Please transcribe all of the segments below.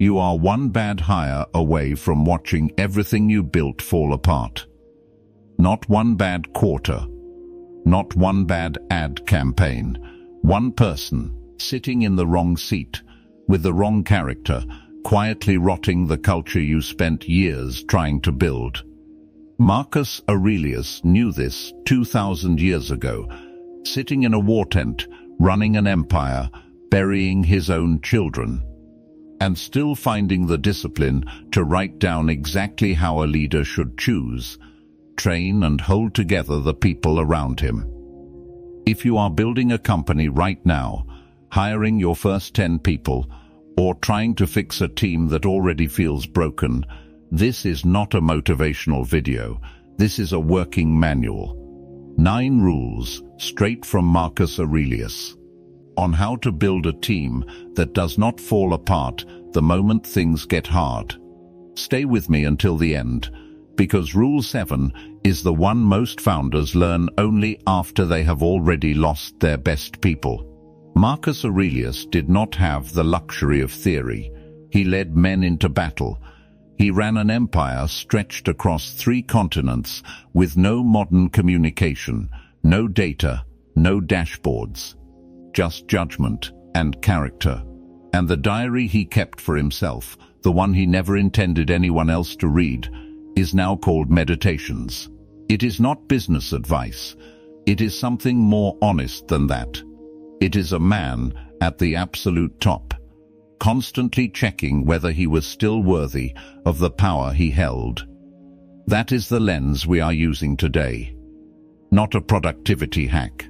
You are one bad hire away from watching everything you built fall apart. Not one bad quarter. Not one bad ad campaign. One person, sitting in the wrong seat, with the wrong character, quietly rotting the culture you spent years trying to build. Marcus Aurelius knew this 2,000 years ago, sitting in a war tent, running an empire, burying his own children, and still finding the discipline to write down exactly how a leader should choose, train and hold together the people around him. If you are building a company right now, hiring your first 10 people, or trying to fix a team that already feels broken, this is not a motivational video. This is a working manual. 9 rules, straight from Marcus Aurelius, on how to build a team that does not fall apart the moment things get hard. Stay with me until the end, because Rule 7 is the one most founders learn only after they have already lost their best people. Marcus Aurelius did not have the luxury of theory. He led men into battle. He ran an empire stretched across 3 continents with no modern communication, no data, no dashboards, just judgment and character. And the diary he kept for himself, the one he never intended anyone else to read, is now called Meditations. It is not business advice. It is something more honest than that. It is a man at the absolute top, constantly checking whether he was still worthy of the power he held. That is the lens we are using today. Not a productivity hack.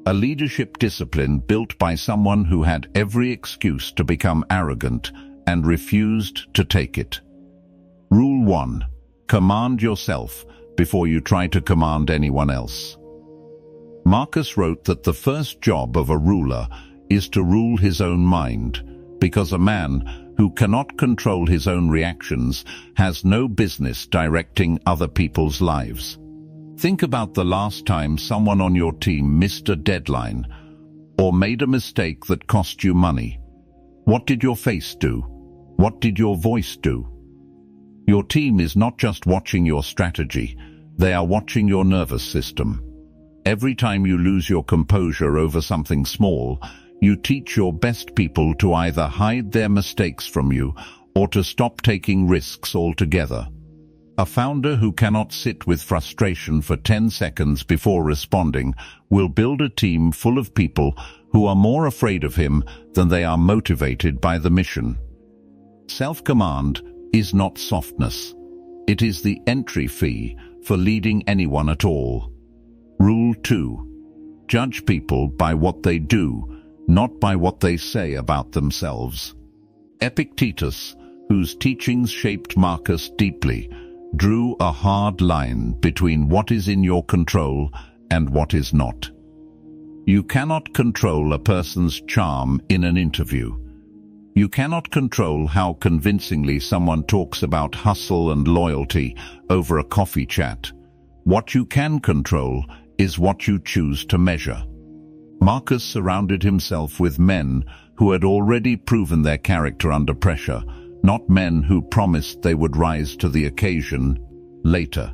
A leadership discipline built by someone who had every excuse to become arrogant and refused to take it. Rule 1. Command yourself before you try to command anyone else. Marcus wrote that the first job of a ruler is to rule his own mind, because a man who cannot control his own reactions has no business directing other people's lives. Think about the last time someone on your team missed a deadline or made a mistake that cost you money. What did your face do? What did your voice do? Your team is not just watching your strategy, they are watching your nervous system. Every time you lose your composure over something small, you teach your best people to either hide their mistakes from you or to stop taking risks altogether. A founder who cannot sit with frustration for 10 seconds before responding will build a team full of people who are more afraid of him than they are motivated by the mission. Self-command is not softness. It is the entry fee for leading anyone at all. Rule 2. Judge people by what they do, not by what they say about themselves. Epictetus, whose teachings shaped Marcus deeply, drew a hard line between what is in your control and what is not. You cannot control a person's charm in an interview. You cannot control how convincingly someone talks about hustle and loyalty over a coffee chat. What you can control is what you choose to measure. Marcus surrounded himself with men who had already proven their character under pressure, not men who promised they would rise to the occasion later.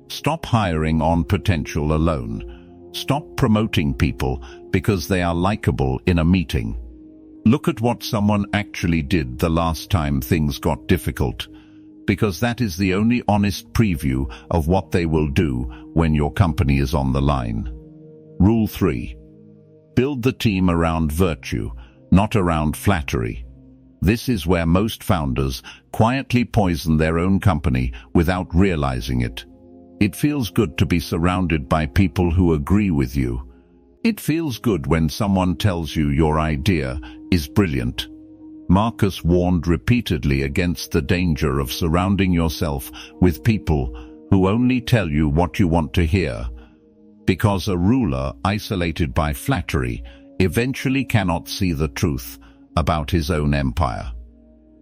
Stop hiring on potential alone. Stop promoting people because they are likable in a meeting. Look at what someone actually did the last time things got difficult, because that is the only honest preview of what they will do when your company is on the line. Rule 3. Build the team around virtue, not around flattery. This is where most founders quietly poison their own company without realizing it. It feels good to be surrounded by people who agree with you. It feels good when someone tells you your idea is brilliant. Marcus warned repeatedly against the danger of surrounding yourself with people who only tell you what you want to hear, because a ruler isolated by flattery eventually cannot see the truth about his own empire.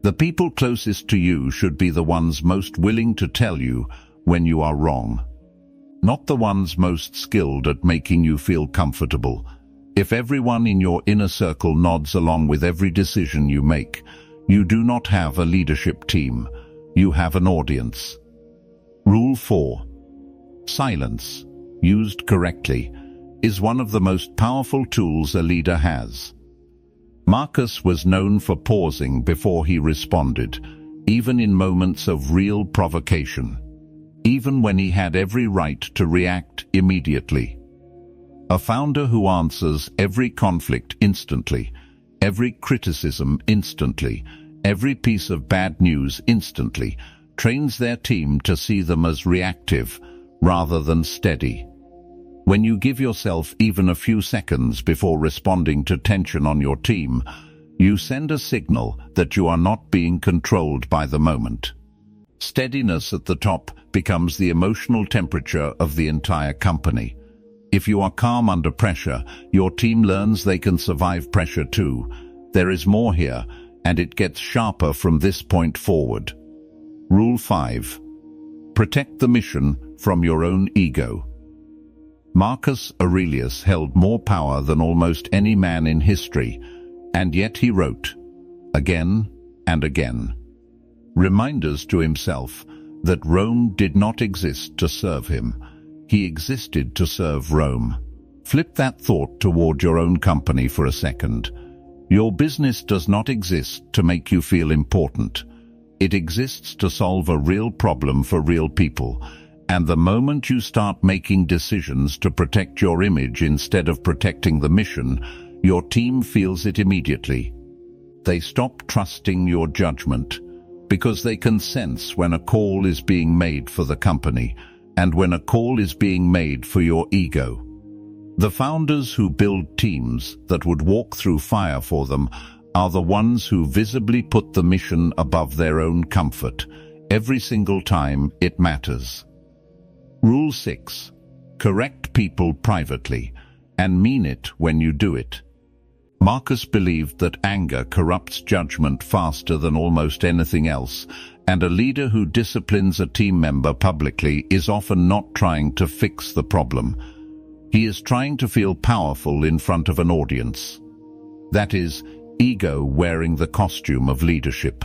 The people closest to you should be the ones most willing to tell you when you are wrong, not the ones most skilled at making you feel comfortable. If everyone in your inner circle nods along with every decision you make, You do not have a leadership team. You have an audience. Rule 4. Silence, used correctly, is one of the most powerful tools a leader has. Marcus was known for pausing before he responded, even in moments of real provocation, even when he had every right to react immediately. A founder who answers every conflict instantly, every criticism instantly, every piece of bad news instantly, trains their team to see them as reactive rather than steady. When you give yourself even a few seconds before responding to tension on your team, you send a signal that you are not being controlled by the moment. Steadiness at the top becomes the emotional temperature of the entire company. If you are calm under pressure, your team learns they can survive pressure too. There is more here, and it gets sharper from this point forward. Rule 5. Protect the mission from your own ego. Marcus Aurelius held more power than almost any man in history, and yet he wrote, again and again, reminders to himself that Rome did not exist to serve him. He existed to serve Rome. Flip that thought toward your own company for a second. Your business does not exist to make you feel important. It exists to solve a real problem for real people. And the moment you start making decisions to protect your image instead of protecting the mission, your team feels it immediately. They stop trusting your judgment because they can sense when a call is being made for the company and when a call is being made for your ego. The founders who build teams that would walk through fire for them are the ones who visibly put the mission above their own comfort, every single time it matters. Rule 6. Correct people privately, and mean it when you do it. Marcus believed that anger corrupts judgment faster than almost anything else, and a leader who disciplines a team member publicly is often not trying to fix the problem. He is trying to feel powerful in front of an audience. That is, ego wearing the costume of leadership.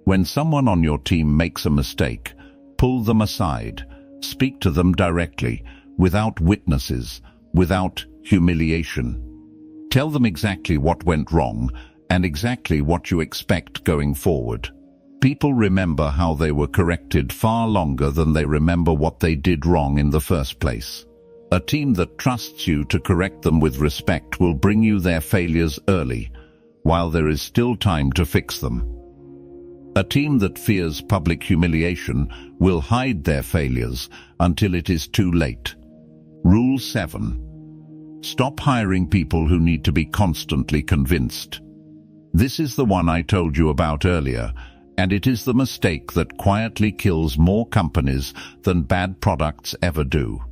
When someone on your team makes a mistake, pull them aside. Speak to them directly, without witnesses, without humiliation. Tell them exactly what went wrong and exactly what you expect going forward. People remember how they were corrected far longer than they remember what they did wrong in the first place. A team that trusts you to correct them with respect will bring you their failures early, while there is still time to fix them. A team that fears public humiliation will hide their failures until it is too late. Rule 7. Stop hiring people who need to be constantly convinced. This is the one I told you about earlier, and it is the mistake that quietly kills more companies than bad products ever do.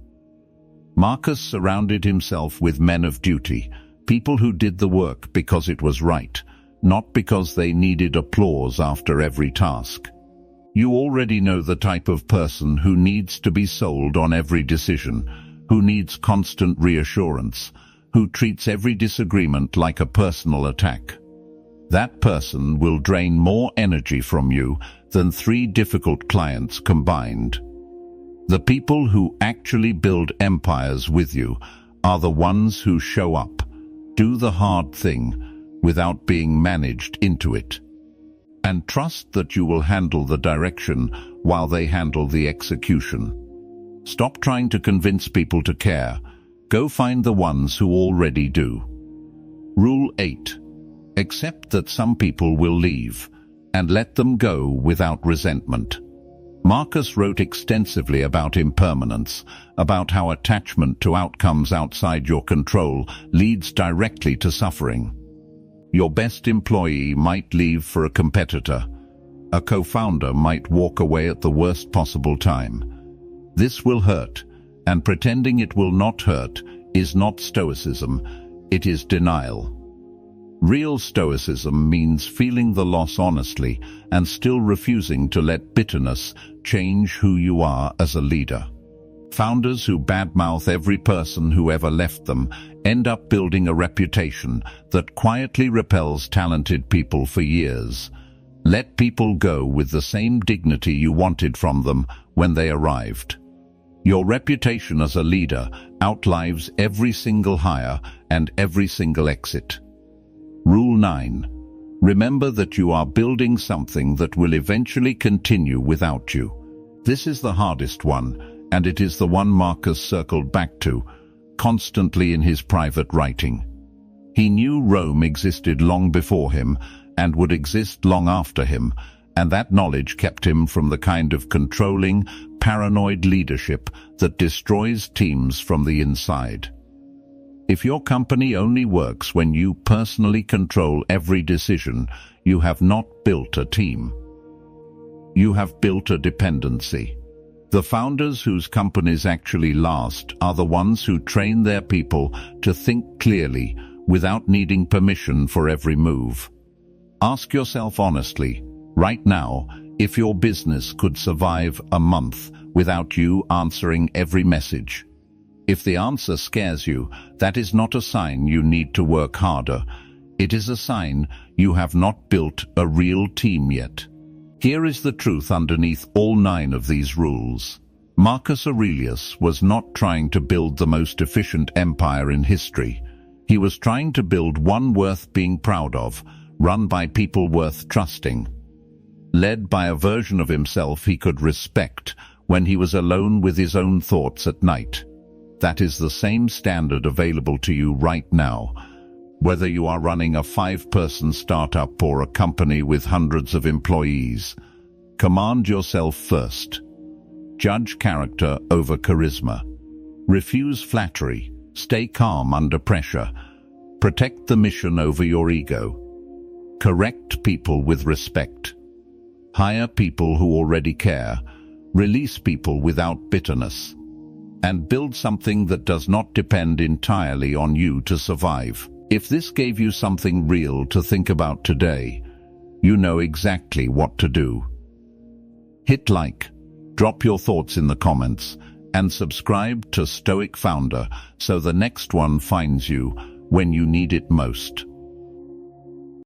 Marcus surrounded himself with men of duty, people who did the work because it was right, not because they needed applause after every task. You already know the type of person who needs to be sold on every decision, who needs constant reassurance, who treats every disagreement like a personal attack. That person will drain more energy from you than 3 difficult clients combined. The people who actually build empires with you are the ones who show up, do the hard thing, without being managed into it. And trust that you will handle the direction while they handle the execution. Stop trying to convince people to care. Go find the ones who already do. Rule 8. Accept that some people will leave, and let them go without resentment. Marcus wrote extensively about impermanence, about how attachment to outcomes outside your control leads directly to suffering. Your best employee might leave for a competitor. A co-founder might walk away at the worst possible time. This will hurt, and pretending it will not hurt is not Stoicism, it is denial. Real Stoicism means feeling the loss honestly and still refusing to let bitterness change who you are as a leader. Founders who badmouth every person who ever left them end up building a reputation that quietly repels talented people for years. Let people go with the same dignity you wanted from them when they arrived. Your reputation as a leader outlives every single hire and every single exit. Rule 9. Remember that you are building something that will eventually continue without you. This is the hardest one, and it is the one Marcus circled back to, constantly in his private writing. He knew Rome existed long before him and would exist long after him, and that knowledge kept him from the kind of controlling, paranoid leadership that destroys teams from the inside. If your company only works when you personally control every decision, you have not built a team. You have built a dependency. The founders whose companies actually last are the ones who train their people to think clearly without needing permission for every move. Ask yourself honestly, right now, if your business could survive a month without you answering every message. If the answer scares you, that is not a sign you need to work harder. It is a sign you have not built a real team yet. Here is the truth underneath all 9 of these rules. Marcus Aurelius was not trying to build the most efficient empire in history. He was trying to build one worth being proud of, run by people worth trusting, led by a version of himself he could respect when he was alone with his own thoughts at night. That is the same standard available to you right now, whether you are running a 5-person startup or a company with hundreds of employees. Command yourself first. Judge character over charisma. Refuse flattery. Stay calm under pressure. Protect the mission over your ego. Correct people with respect. Hire people who already care. Release people without bitterness. And build something that does not depend entirely on you to survive. If this gave you something real to think about today, you know exactly what to do. Hit like, drop your thoughts in the comments, and subscribe to Stoic Founder so the next one finds you when you need it most.